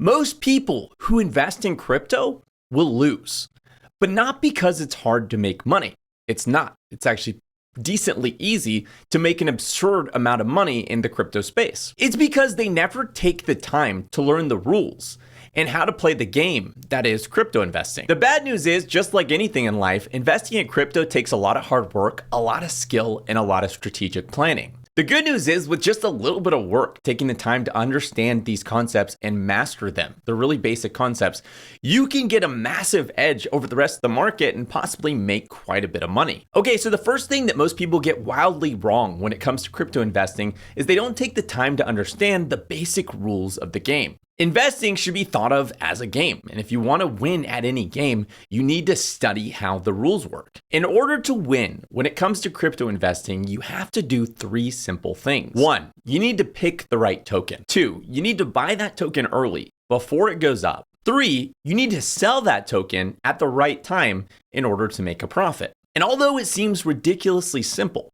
Most people who invest in crypto will lose, but not because it's hard to make money. It's not. It's actually decently easy to make an absurd amount of money in the crypto space. It's because they never take the time to learn the rules and how to play the game that is crypto investing. The bad news is, just like anything in life, investing in crypto takes a lot of hard work, a lot of skill, and a lot of strategic planning. The good news is, with just a little bit of work, taking the time to understand these concepts and master them, the really basic concepts, you can get a massive edge over the rest of the market and possibly make quite a bit of money. Okay, so the first thing that most people get wildly wrong when it comes to crypto investing is they don't take the time to understand the basic rules of the game. Investing should be thought of as a game, and if you want to win at any game, you need to study how the rules work. In order to win when it comes to crypto investing, you have to do 3 simple things. 1, you need to pick the right token. 2, you need to buy that token early before it goes up. 3, you need to sell that token at the right time in order to make a profit. And although it seems ridiculously simple,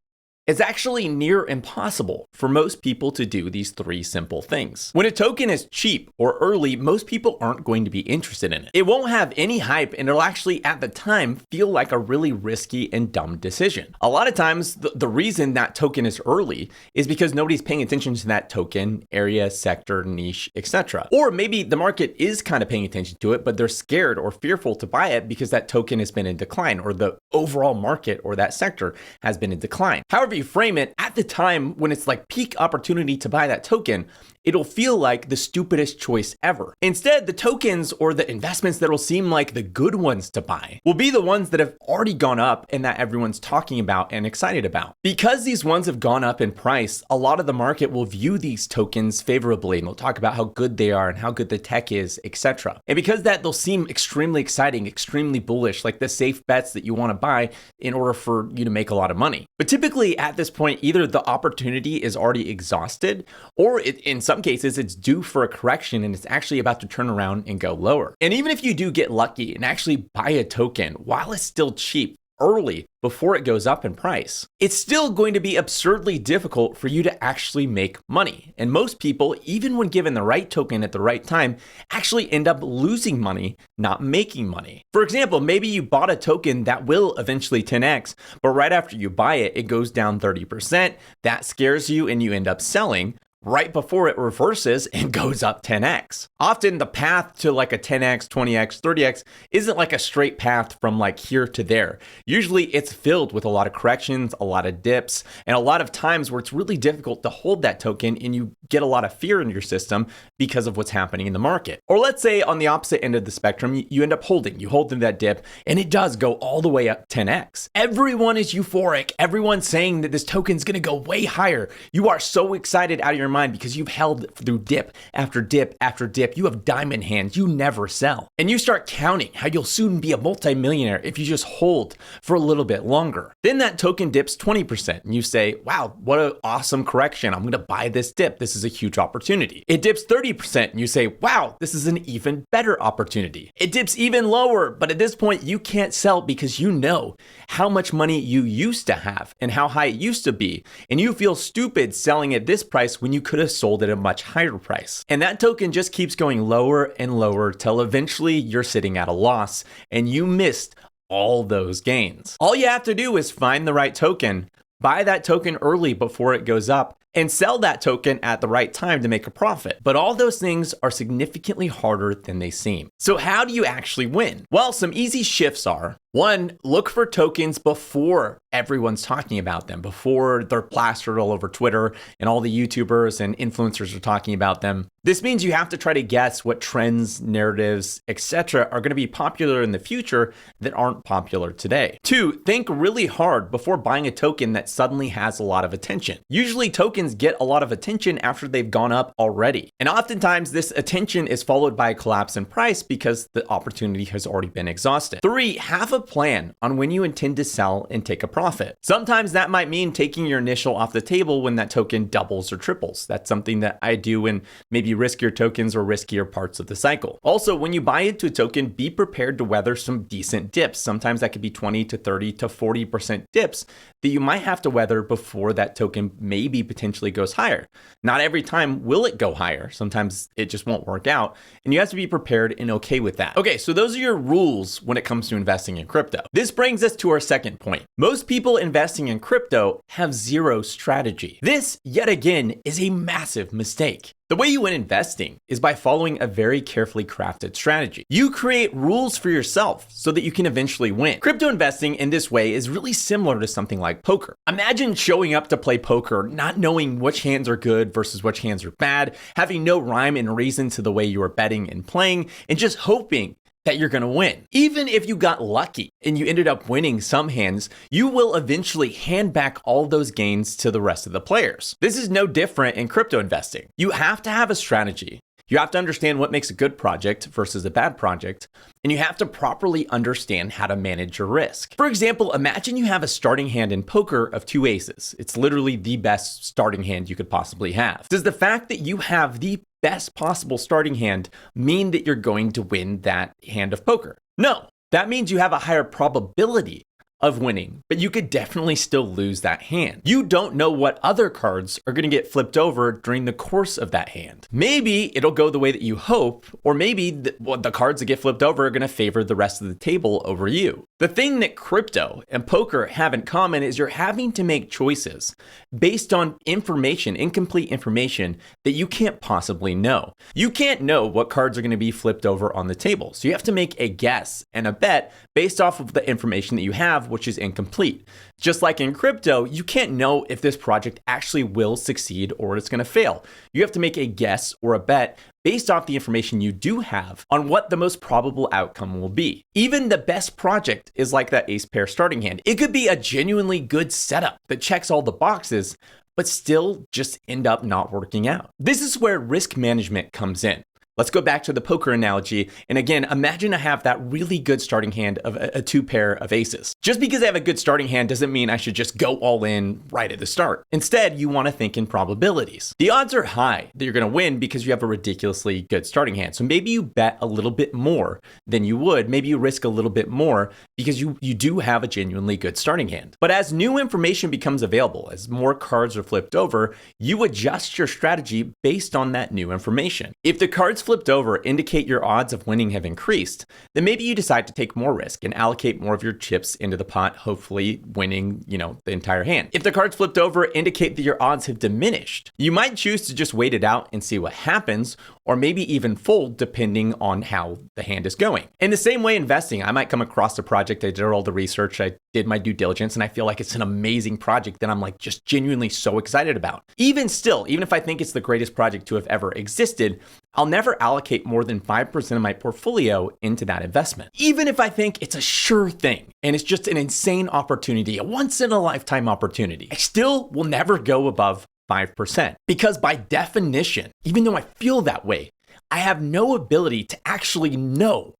it's actually near impossible for most people to do these 3 simple things. When a token is cheap or early, most people aren't going to be interested in it. It won't have any hype, and it'll actually, at the time, feel like a really risky and dumb decision. A lot of times, the reason that token is early is because nobody's paying attention to that token, area, sector, niche, etc. Or maybe the market is kind of paying attention to it, but they're scared or fearful to buy it because that token has been in decline, or the overall market or that sector has been in decline. However you frame it, at the time when it's like peak opportunity to buy that token, it'll feel like the stupidest choice ever. Instead, the tokens or the investments that will seem like the good ones to buy will be the ones that have already gone up and that everyone's talking about and excited about. Because these ones have gone up in price, a lot of the market will view these tokens favorably, and they'll talk about how good they are and how good the tech is, etc. And because that, they'll seem extremely exciting, extremely bullish, like the safe bets that you want to buy in order for you to make a lot of money. But typically at this point, either the opportunity is already exhausted, or in some cases, it's due for a correction and it's actually about to turn around and go lower. And even if you do get lucky and actually buy a token while it's still cheap, early, before it goes up in price, it's still going to be absurdly difficult for you to actually make money. And most people, even when given the right token at the right time, actually end up losing money, not making money. For example, maybe you bought a token that will eventually 10x, but right after you buy it, it goes down 30%. That scares you and you end up selling right before it reverses and goes up 10x. Often the path to like a 10x, 20x, 30x isn't like a straight path from like here to there. Usually it's filled with a lot of corrections, a lot of dips, and a lot of times where it's really difficult to hold that token and you get a lot of fear in your system because of what's happening in the market. Or let's say on the opposite end of the spectrum, you end up holding that dip and it does go all the way up 10x. Everyone is euphoric. Everyone's saying that this token's gonna go way higher. You are so excited out of your mind because you've held through dip after dip after dip. You have diamond hands. You never sell. And you start counting how you'll soon be a multimillionaire if you just hold for a little bit longer. Then that token dips 20% and you say, wow, what an awesome correction. I'm going to buy this dip. This is a huge opportunity. It dips 30% and you say, wow, this is an even better opportunity. It dips even lower, but at this point you can't sell because you know how much money you used to have and how high it used to be. And you feel stupid selling at this price when you could have sold at a much higher price. And that token just keeps going lower and lower till eventually you're sitting at a loss and you missed all those gains. All you have to do is find the right token, buy that token early before it goes up, and sell that token at the right time to make a profit. But all those things are significantly harder than they seem. So how do you actually win? Well, some easy shifts are: 1, look for tokens before everyone's talking about them, before they're plastered all over Twitter and all the YouTubers and influencers are talking about them. This means you have to try to guess what trends, narratives, etc. are going to be popular in the future that aren't popular today. 2, think really hard before buying a token that suddenly has a lot of attention. Usually tokens get a lot of attention after they've gone up already. And oftentimes this attention is followed by a collapse in price because the opportunity has already been exhausted. 3, have a plan on when you intend to sell and take a profit. Sometimes that might mean taking your initial off the table when that token doubles or triples. That's something that I do in maybe riskier tokens or riskier parts of the cycle. Also, when you buy into a token, be prepared to weather some decent dips. Sometimes that could be 20 to 30 to 40% dips that you might have to weather before that token maybe potentially goes higher. Not every time will it go higher. Sometimes it just won't work out, and you have to be prepared and okay with that. Okay, so those are your rules when it comes to investing in crypto. This brings us to our second point. Most people investing in crypto have zero strategy. This, yet again, is a massive mistake. The way you win investing is by following a very carefully crafted strategy. You create rules for yourself so that you can eventually win. Crypto investing in this way is really similar to something like poker. Imagine showing up to play poker, not knowing which hands are good versus which hands are bad, having no rhyme and reason to the way you are betting and playing, and just hoping that you're gonna win. Even if you got lucky and you ended up winning some hands, you will eventually hand back all those gains to the rest of the players. This is no different in crypto investing. You have to have a strategy. You have to understand what makes a good project versus a bad project, and you have to properly understand how to manage your risk. For example, imagine you have a starting hand in poker of 2 aces. It's literally the best starting hand you could possibly have. Does the fact that you have the best possible starting hand mean that you're going to win that hand of poker? No, that means you have a higher probability of winning, but you could definitely still lose that hand. You don't know what other cards are going to get flipped over during the course of that hand. Maybe it'll go the way that you hope, or maybe the cards that get flipped over are going to favor the rest of the table over you. The thing that crypto and poker have in common is you're having to make choices based on information, incomplete information that you can't possibly know. You can't know what cards are going to be flipped over on the table. So you have to make a guess and a bet based off of the information that you have, which is incomplete. Just like in crypto, you can't know if this project actually will succeed or it's going to fail. You have to make a guess or a bet based off the information you do have on what the most probable outcome will be. Even the best project is like that ace pair starting hand. It could be a genuinely good setup that checks all the boxes, but still just end up not working out. This is where risk management comes in. Let's go back to the poker analogy. And again, imagine I have that really good starting hand of a 2 pair of aces. Just because I have a good starting hand doesn't mean I should just go all in right at the start. Instead, you want to think in probabilities. The odds are high that you're going to win because you have a ridiculously good starting hand. So maybe you bet a little bit more than you would. Maybe you risk a little bit more because you do have a genuinely good starting hand. But as new information becomes available, as more cards are flipped over, you adjust your strategy based on that new information. If the cards flipped over indicate your odds of winning have increased, then maybe you decide to take more risk and allocate more of your chips into the pot, hopefully winning, the entire hand. If the cards flipped over indicate that your odds have diminished, you might choose to just wait it out and see what happens, or maybe even fold depending on how the hand is going. In the same way investing, I might come across a project, I did all the research, I did my due diligence, and I feel like it's an amazing project that I'm like just genuinely so excited about. Even if I think it's the greatest project to have ever existed, I'll never allocate more than 5% of my portfolio into that investment. Even if I think it's a sure thing and it's just an insane opportunity, a once in a lifetime opportunity, I still will never go above 5%. Because by definition, even though I feel that way, I have no ability to actually know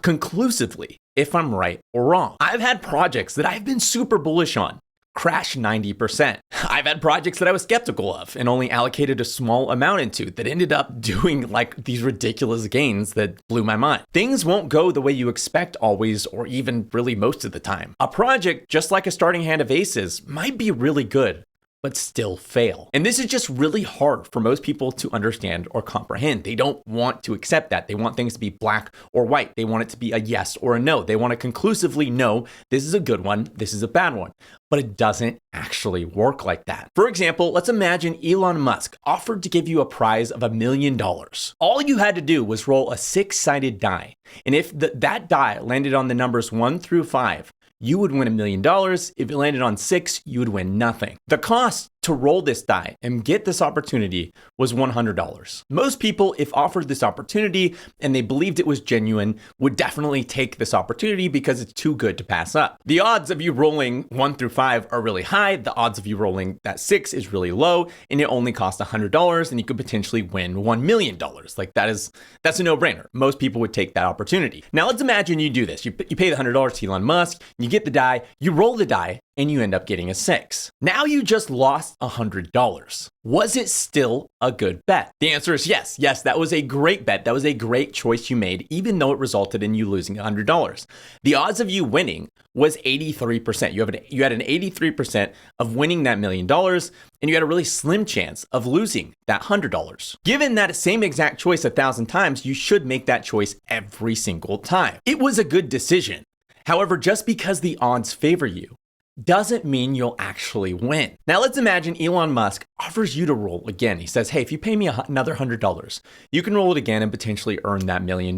conclusively if I'm right or wrong. I've had projects that I've been super bullish on crash 90%. I've had projects that I was skeptical of and only allocated a small amount into that ended up doing like these ridiculous gains that blew my mind. Things won't go the way you expect always, or even really most of the time. A project, just like a starting hand of aces, might be really good, but still fail. And this is just really hard for most people to understand or comprehend. They don't want to accept that. They want things to be black or white. They want it to be a yes or a no. They want to conclusively know this is a good one, this is a bad one. But it doesn't actually work like that. For example, let's imagine Elon Musk offered to give you a prize of $1 million. All you had to do was roll a 6-sided die. And if that die landed on the numbers 1 through 5, you would win $1 million. If it landed on 6, you would win nothing. The cost to roll this die and get this opportunity was $100. Most people, if offered this opportunity and they believed it was genuine, would definitely take this opportunity because it's too good to pass up. The odds of you rolling 1 through 5 are really high. The odds of you rolling that 6 is really low, and it only costs $100, and you could potentially win $1 million. Like that's a no-brainer. Most people would take that opportunity. Now let's imagine you do this. You pay the $100 to Elon Musk, you get the die, you roll the die, and you end up getting a 6. Now you just lost $100. Was it still a good bet? The answer is yes. Yes, that was a great bet. That was a great choice you made, even though it resulted in you losing $100. The odds of you winning was 83%. You had an 83% of winning that $1 million, and you had a really slim chance of losing that $100. Given that same exact choice 1,000 times, you should make that choice every single time. It was a good decision. However, just because the odds favor you doesn't mean you'll actually win. Now let's imagine Elon Musk offers you to roll again. He says, hey, if you pay me another $100, you can roll it again and potentially earn that $1 million.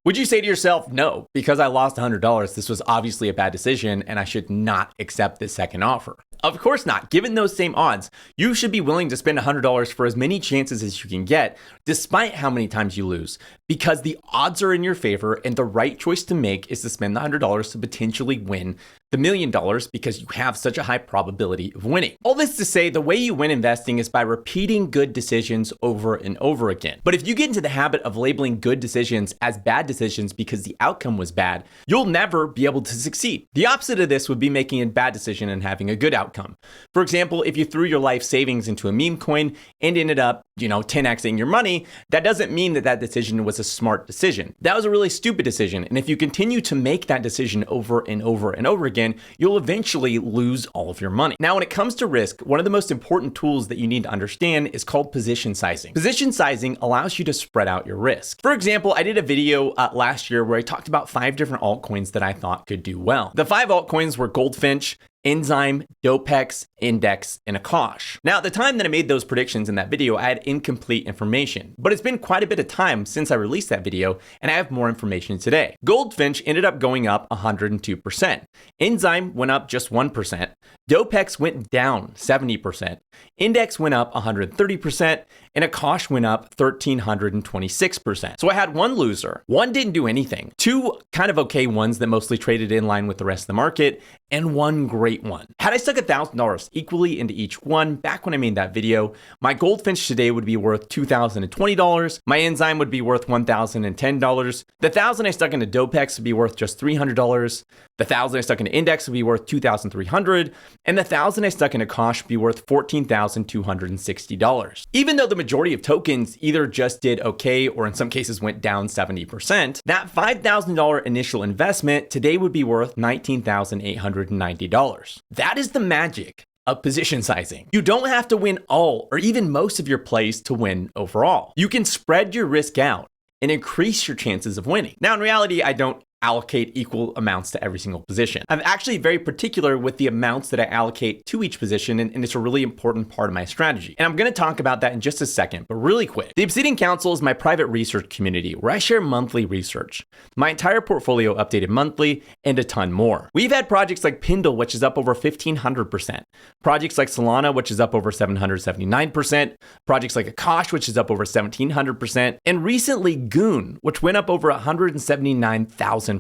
Would you say to yourself, no, because I lost $100, this was obviously a bad decision and I should not accept this second offer? Of course not. Given those same odds, you should be willing to spend $100 for as many chances as you can get, despite how many times you lose, because the odds are in your favor and the right choice to make is to spend the $100 to potentially win the $1 million because you have such a high probability of winning. All this to say, the way you win investing is by repeating good decisions over and over again. But if you get into the habit of labeling good decisions as bad decisions because the outcome was bad, you'll never be able to succeed. The opposite of this would be making a bad decision and having a good outcome. For example, if you threw your life savings into a meme coin and ended up, 10xing your money, that doesn't mean that decision was a smart decision. That was a really stupid decision. And if you continue to make that decision over and over and over again, you'll eventually lose all of your money. Now, when it comes to risk, one of the most important tools that you need to understand is called position sizing. Position sizing allows you to spread out your risk. For example, I did a video last year where I talked about 5 different altcoins that I thought could do well. The 5 altcoins were Goldfinch, Enzyme, Dopex, Index, and Akash. Now, at the time that I made those predictions in that video, I had incomplete information, but it's been quite a bit of time since I released that video, and I have more information today. Goldfinch ended up going up 102%. Enzyme went up just 1%. Dopex went down 70%. Index went up 130%, and Akash went up 1,326%. So I had one loser. One didn't do anything. 2 kind of okay ones that mostly traded in line with the rest of the market, and one great one. Had I stuck $1,000 equally into each one back when I made that video, my Goldfinch today would be worth $2,020. My Enzyme would be worth $1,010. The $1,000 I stuck into Dopex would be worth just $300. The $1,000 I stuck into Index would be worth $2,300. And the $1,000 I stuck into Akash would be worth $14,260. Even though the majority of tokens either just did okay or in some cases went down 70%, that $5,000 initial investment today would be worth $19,890. That is the magic of position sizing. You don't have to win all or even most of your plays to win overall. You can spread your risk out and increase your chances of winning. Now, in reality, I don't allocate equal amounts to every single position. I'm actually very particular with the amounts that I allocate to each position, and it's a really important part of my strategy. And I'm going to talk about that in just a second, but really quick. The Obsidian Council is my private research community where I share monthly research, my entire portfolio updated monthly, and a ton more. We've had projects like Pindle, which is up over 1,500%, projects like Solana, which is up over 779%, projects like Akash, which is up over 1,700%, and recently Goon, which went up over 179,000%.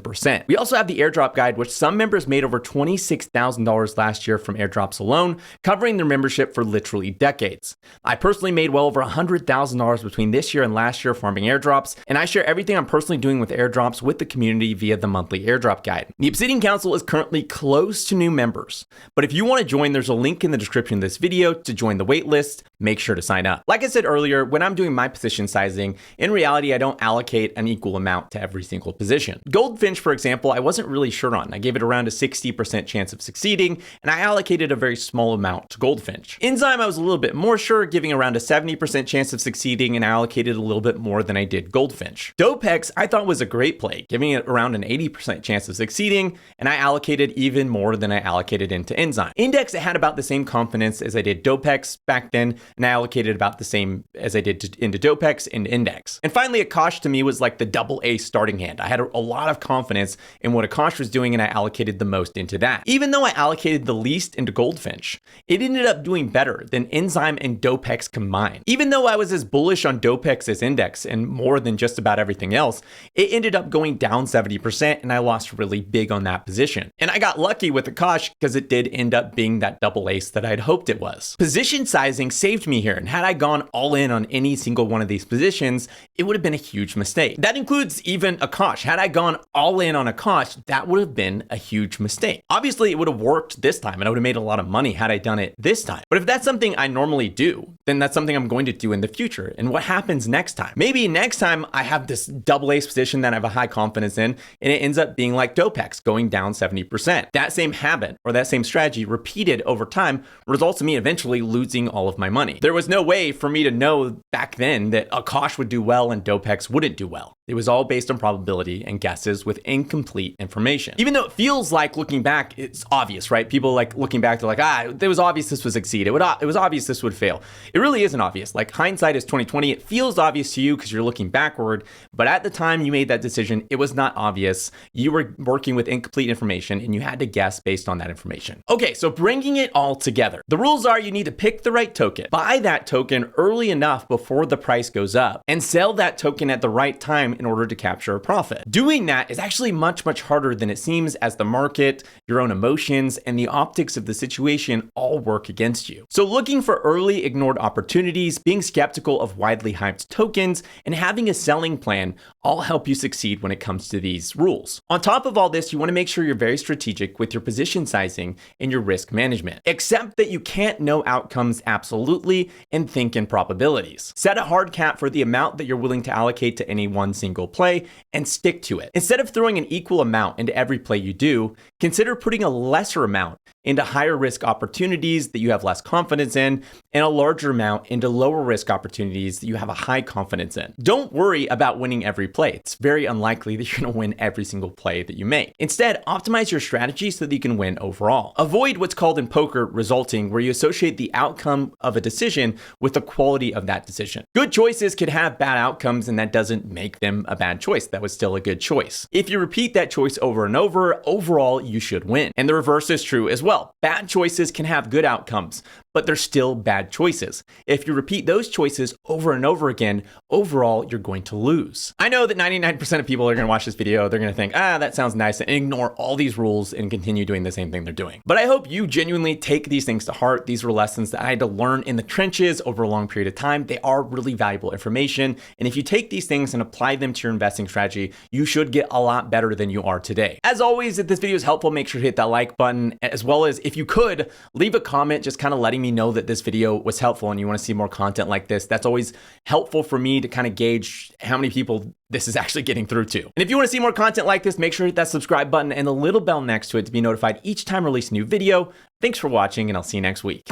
We also have the Airdrop guide, which some members made over $26,000 last year from airdrops alone, covering their membership for literally decades. I personally made well over $100,000 between this year and last year farming airdrops, and I share everything I'm personally doing with airdrops with the community via the monthly Airdrop guide. The Obsidian Council is currently closed to new members, but if you want to join, there's a link in the description of this video to join the waitlist. Make sure to sign up. Like I said earlier, when I'm doing my position sizing, in reality, I don't allocate an equal amount to every single position. Goldfinch, for example, I wasn't really sure on. I gave it around a 60% chance of succeeding, and I allocated a very small amount to Goldfinch. Enzyme, I was a little bit more sure, giving around a 70% chance of succeeding, and I allocated a little bit more than I did Goldfinch. Dopex, I thought was a great play, giving it around an 80% chance of succeeding, and I allocated even more than I allocated into Enzyme. Index, I had about the same confidence as I did Dopex back then, and I allocated about the same as I did into Dopex and Index. And finally, Akash to me was like the double A starting hand. I had a lot of confidence in what Akash was doing, and I allocated the most into that. Even though I allocated the least into Goldfinch, it ended up doing better than Enzyme and Dopex combined. Even though I was as bullish on Dopex as Index and more than just about everything else, it ended up going down 70%, and I lost really big on that position. And I got lucky with Akash because it did end up being that double ace that I'd hoped it was. Position sizing saved me here, and had I gone all in on any single one of these positions, it would have been a huge mistake. That includes even Akash. Had I gone all in on Akash, that would have been a huge mistake. Obviously, it would have worked this time, and I would have made a lot of money had I done it this time. But if that's something I normally do, then that's something I'm going to do in the future. And what happens next time? Maybe next time I have this double ace position that I have a high confidence in, and it ends up being like Dopex, going down 70%. That same habit or that same strategy repeated over time results in me eventually losing all of my money. There was no way for me to know back then that Akash would do well and Dopex wouldn't do well. It was all based on probability and guesses with incomplete information. Even though it feels like looking back, it's obvious, right? People like looking back, they're like, it was obvious this would succeed. It was obvious this would fail. It really isn't obvious. Like hindsight is 2020. It feels obvious to you because you're looking backward, but at the time you made that decision, it was not obvious. You were working with incomplete information and you had to guess based on that information. Okay, so bringing it all together. The rules are you need to pick the right token, buy that token early enough before the price goes up, and sell that token at the right time in order to capture a profit. Doing that is actually much, much harder than it seems, as the market, your own emotions, and the optics of the situation all work against you. So looking for early ignored opportunities, being skeptical of widely hyped tokens, and having a selling plan all help you succeed when it comes to these rules. On top of all this, you want to make sure you're very strategic with your position sizing and your risk management. Accept that you can't know outcomes absolutely and think in probabilities. Set a hard cap for the amount that you're willing to allocate to any one single play and stick to it. Instead of throwing an equal amount into every play you do, consider putting a lesser amount into higher risk opportunities that you have less confidence in, and a larger amount into lower risk opportunities that you have a high confidence in. Don't worry about winning every play. It's very unlikely that you're going to win every single play that you make. Instead, optimize your strategy so that you can win overall. Avoid what's called in poker resulting, where you associate the outcome of a decision with the quality of that decision. Good choices could have bad outcomes, and that doesn't make them a bad choice. That was still a good choice. If you repeat that choice over and over, overall, you should win. And the reverse is true as well. Bad choices can have good outcomes, but they're still bad choices. If you repeat those choices over and over again, overall, you're going to lose. I know that 99% of people are going to watch this video, they're going to think, that sounds nice, and ignore all these rules and continue doing the same thing they're doing. But I hope you genuinely take these things to heart. These were lessons that I had to learn in the trenches over a long period of time. They are really valuable information. And if you take these things and apply them to your investing strategy, you should get a lot better than you are today. As always, if this video is helpful, make sure to hit that like button, as well as if you could, leave a comment just kind of letting me know that this video was helpful and you want to see more content like this. That's always helpful for me to kind of gauge how many people this is actually getting through to. And if you want to see more content like this, make sure to hit that subscribe button and the little bell next to it to be notified each time I release a new video. Thanks for watching, and I'll see you next week.